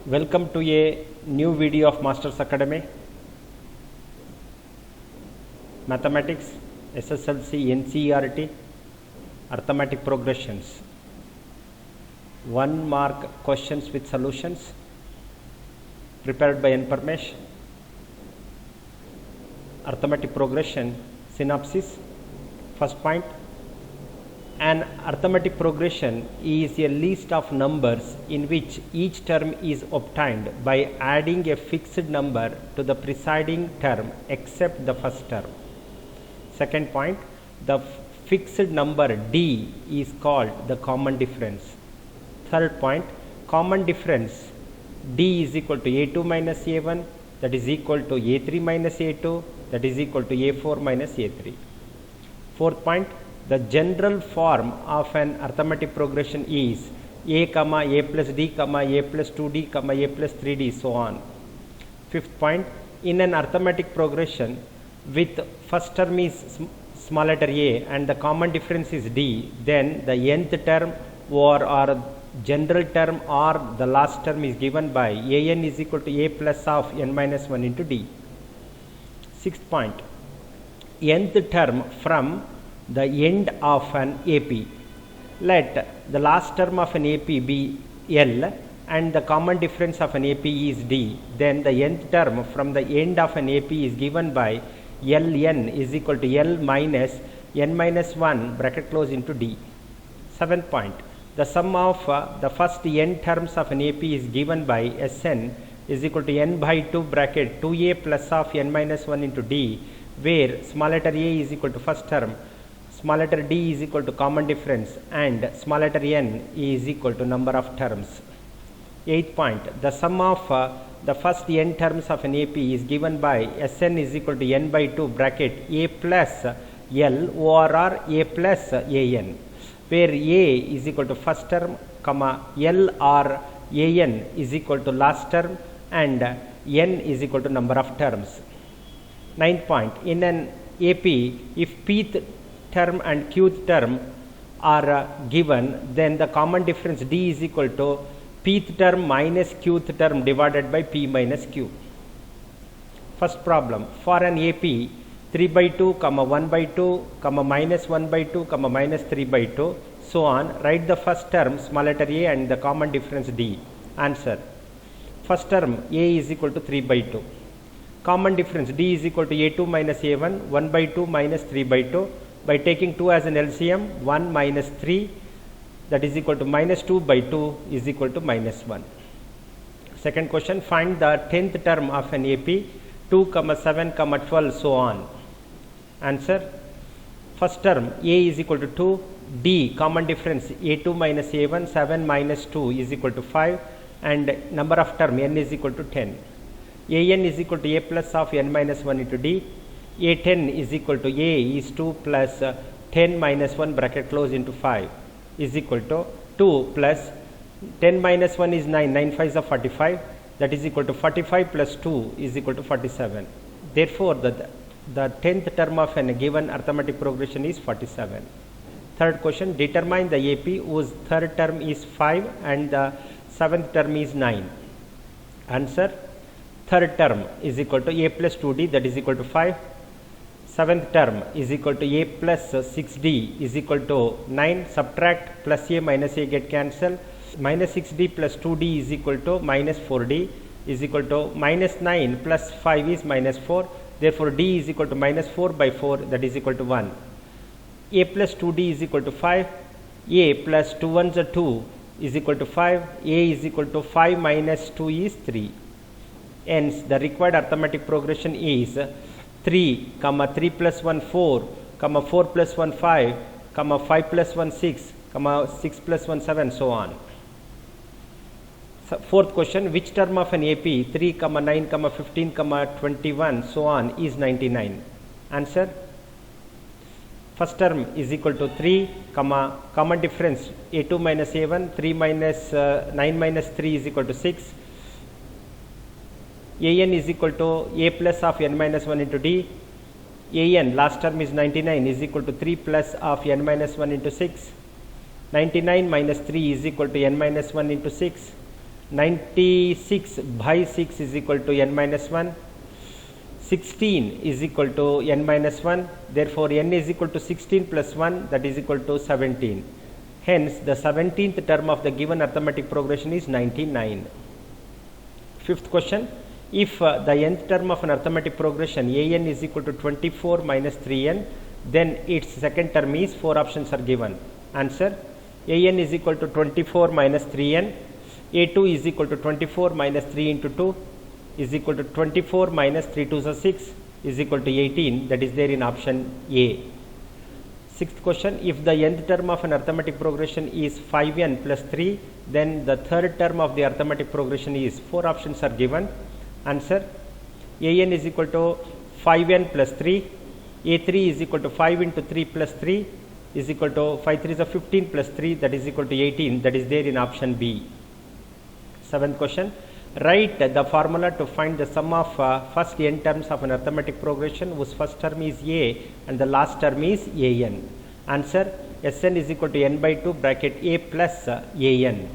Welcome to a new video of Masters Academy. Mathematics, SSLC, NCERT, Arithmetic Progressions. 1 mark questions with solutions prepared by N. Parmesh. Arithmetic Progression synopsis. First point. An arithmetic progression is a list of numbers in which each term is obtained by adding a fixed number to the preceding term except the first term. Second point, the fixed number D is called the common difference. Third point, common difference D is equal to A2 minus A1, that is equal to A3 minus A2, that is equal to A4 minus A3. Fourth point, the general form of an arithmetic progression is a comma a plus d comma a plus 2d comma a plus 3d, so on. Fifth point, in an arithmetic progression with first term is small letter a and the common difference is d, then the nth term or general term or the last term is given by an is equal to a plus of n minus 1 into d. Sixth point, nth term from the end of an AP. Let the last term of an AP be L and the common difference of an AP is D. Then the nth term from the end of an AP is given by Ln is equal to L minus n minus 1 bracket close into D. Seventh point, the sum of the first n terms of an AP is given by Sn is equal to n by 2 bracket 2a plus of n minus 1 into D, where small letter a is equal to first term, small letter d is equal to common difference and small letter n is equal to number of terms. Eighth point, the sum of the first n terms of an AP is given by Sn is equal to n by 2 bracket a plus L or a plus an, where a is equal to first term, comma L or an is equal to last term and n is equal to number of terms. Ninth point, in an AP, if pth term and qth term are given, then the common difference d is equal to pth term minus qth term divided by p minus q. First problem, for an AP 3 by 2, comma 1 by 2, comma minus 1 by 2, comma minus 3 by 2, so on, write the first term small letter a and the common difference d. Answer, first term a is equal to 3 by 2. Common difference d is equal to a2 minus a1, 1 by 2 minus 3 by 2. By taking 2 as an LCM, 1 minus 3, that is equal to minus 2 by 2 is equal to minus 1. Second question, find the 10th term of an AP 2, 7, 12, so on. Answer, first term a is equal to 2, d common difference a2 minus a1, 7 minus 2 is equal to 5 and number of term n is equal to 10. An is equal to a plus of n minus 1 into d. A10 is equal to a is 2 plus 10 minus 1 bracket close into 5 is equal to 2 plus 10 minus 1 is 9, 9 5 is 45, that is equal to 45 plus 2 is equal to 47. Therefore, the 10th term of a given arithmetic progression is 47. Third question, determine the AP whose third term is 5 and the seventh term is 9. Answer, third term is equal to a plus 2d, that is equal to 5. Seventh term is equal to a plus 6d is equal to 9. Subtract plus a minus a get cancelled. Minus 6d plus 2d is equal to minus 4d is equal to minus 9 plus 5 is minus 4. Therefore, d is equal to minus 4 by 4, that is equal to 1. A plus 2d is equal to 5. A plus 2 ones are 2 is equal to 5. A is equal to 5 minus 2 is 3. Hence, the required arithmetic progression is 3, 3 plus 1 4, 4 plus 1 5, 5 plus 1 6, 6 plus 1 7, so on. So, fourth question, which term of an AP 3, 9, 15, 21, so on is 99? Answer, first term is equal to 3, common difference a2 minus a1, 3 minus 9 minus 3 is equal to 6. An is equal to a plus of n minus 1 into d. An last term is 99 is equal to 3 plus of n minus 1 into 6. 99 minus 3 is equal to n minus 1 into 6. 96 by 6 is equal to n minus 1. 16 is equal to n minus 1. Therefore, n is equal to 16 plus 1, that is equal to 17. Hence, the 17th term of the given arithmetic progression is 99. Fifth question. If the nth term of an arithmetic progression an is equal to 24 minus 3n, then its second term is, 4 options are given. Answer: an is equal to 24 minus 3n, a2 is equal to 24 minus 3 into 2 is equal to 24 minus 3 2s are 6 is equal to 18, that is there in option A. Sixth question. If the nth term of an arithmetic progression is 5n plus 3, then the third term of the arithmetic progression is, 4 options are given. Answer: an is equal to 5n plus 3, a3 is equal to 5 into 3 plus 3 is equal to 5 3 is a 15 plus 3, that is equal to 18, that is there in option B. Seventh question. Write the formula to find the sum of first n terms of an arithmetic progression whose first term is a and the last term is an. Answer: Sn is equal to n by 2 bracket a plus an.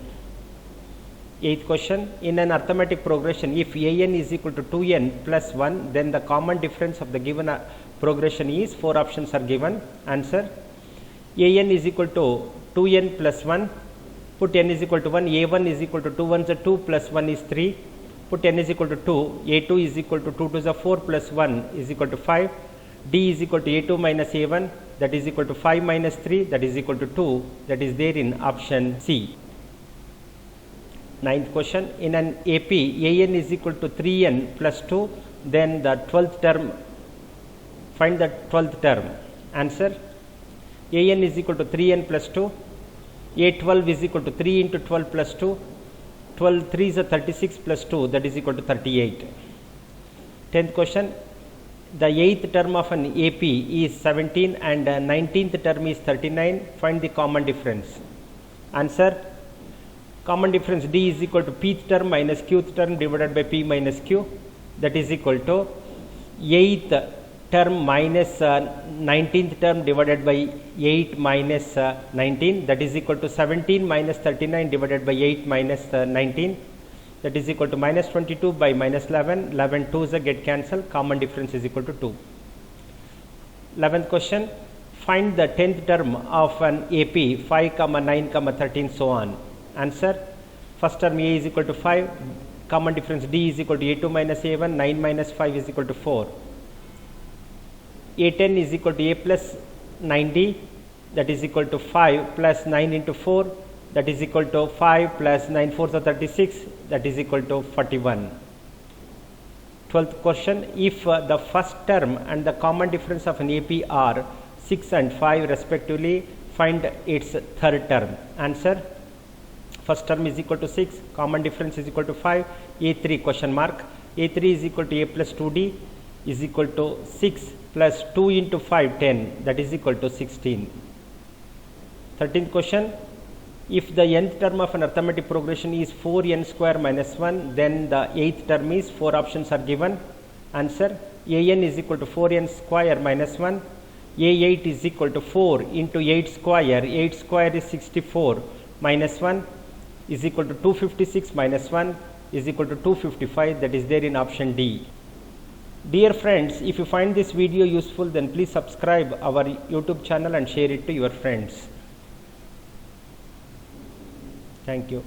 Eighth question. In an arithmetic progression, if an is equal to 2n plus 1, then the common difference of the given progression is, 4 options are given. Answer: an is equal to 2n plus 1. Put n is equal to 1, a1 is equal to 2 1s are 2 plus 1 is 3. Put n is equal to 2, a2 is equal to 2 2s are 4 plus 1 is equal to 5. D is equal to a2 minus a1, that is equal to 5 minus 3, that is equal to 2, that is there in option C. Ninth question. In an AP, an is equal to 3n plus 2, then the 12th term, find the 12th term. Answer: an is equal to 3n plus 2. A12 is equal to 3 into 12 plus 2. 12 3 is a 36 plus 2, that is equal to 38. 10th question. The 8th term of an AP is 17 and 19th term is 39. Find the common difference. Answer: common difference D is equal to pth term minus qth term divided by p minus q, that is equal to 8th term minus 19th term divided by 8 minus 19, that is equal to 17 minus 39 divided by 8 minus 19, that is equal to minus 22 by minus 11. 11 2s get cancelled, common difference is equal to 2. 11th question. Find the 10th term of an AP 5 comma 9 comma 13 so on. Answer: first term a is equal to 5, common difference D is equal to a2 minus a1, 9 minus 5 is equal to 4. A10 is equal to a plus 9d, that is equal to 5 plus 9 into 4, that is equal to 5 plus 9 4s are 36, that is equal to 41. 12th question. If the first term and the common difference of an AP are 6 and 5 respectively, find its third term. Answer: first term is equal to 6, common difference is equal to 5, a3 question mark, a3 is equal to a plus 2d is equal to 6 plus 2 into 5 10, that is equal to 16. 13th question. If the nth term of an arithmetic progression is 4n square minus 1, then the 8th term is, 4 options are given. Answer: an is equal to 4n square minus 1, a8 is equal to 4 into 8 square, 8 square is 64 minus 1 is equal to 256 minus 1 is equal to 255, that is there in option D. Dear friends, if you find this video useful, then please subscribe our YouTube channel and share it to your friends. Thank you.